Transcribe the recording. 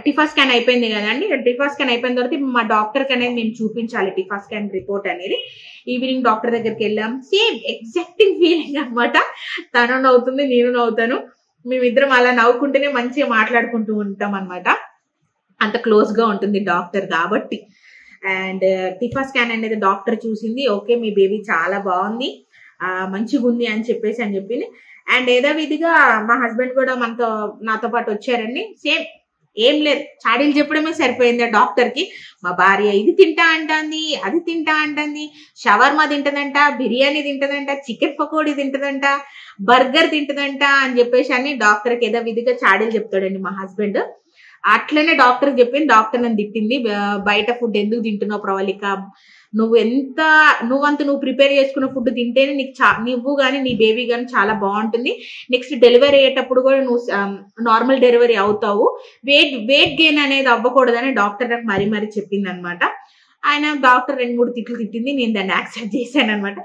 TIFFA scan అయిపోయింది కదండి. TIFFA scan అయిపోయిన తర్వాత మా డాక్టర్కి అనేది మేము చూపించాలి టిఫా స్కాన్ రిపోర్ట్ అనేది. ఈవినింగ్ డాక్టర్ దగ్గరికి వెళ్ళాం. సేమ్ ఎగ్జాక్ట్ ఫీలింగ్ అనమాట. తను నవ్వుతుంది, నేను నవ్వుతాను. మేమిద్దరం అలా నవ్వుకుంటూనే మంచిగా మాట్లాడుకుంటూ ఉంటాం అనమాట. అంత క్లోజ్ గా ఉంటుంది డాక్టర్ కాబట్టి. అండ్ టిఫా స్కాన్ అనేది డాక్టర్ చూసింది. ఓకే, మీ బేబీ చాలా బాగుంది, మంచిగా ఉంది అని చెప్పింది. అండ్ యథావిధిగా మా హస్బెండ్ కూడా నాతో పాటు వచ్చారండి. సేమ్ ఏం లేదు, చాడీలు చెప్పడమే సరిపోయింది ఆ డాక్టర్ కి. మా భార్య ఇది తింటా అంటుంది, అది తింటా అంటుంది, షవర్మా తింటదంట, బిర్యానీ తింటదంట, చికెన్ పకోడీ తింటదంట, బర్గర్ తింటదంట అని చెప్పేసి అని డాక్టర్ కి యథావిధిగా చాడీలు చెప్తాడండి మా హస్బెండ్. అట్లనే డాక్టర్ చెప్పింది. డాక్టర్ నన్ను తిట్టింది, బయట ఫుడ్ ఎందుకు తింటున్నావు ప్రవళిక, నువ్వు ప్రిపేర్ చేసుకున్న ఫుడ్ తింటేనే నువ్వు కానీ నీ బేబీ కానీ చాలా బాగుంటుంది. నెక్స్ట్ డెలివరీ అయ్యేటప్పుడు కూడా నువ్వు నార్మల్ డెలివరీ అవుతావు, వెయిట్ గెయిన్ అనేది అవ్వకూడదని డాక్టర్ నాకు మరీ చెప్పింది అనమాట. ఆయన డాక్టర్ 2-3 తిట్లు తిట్టింది, నేను దాన్ని యాక్సెప్ట్ చేశాను అనమాట.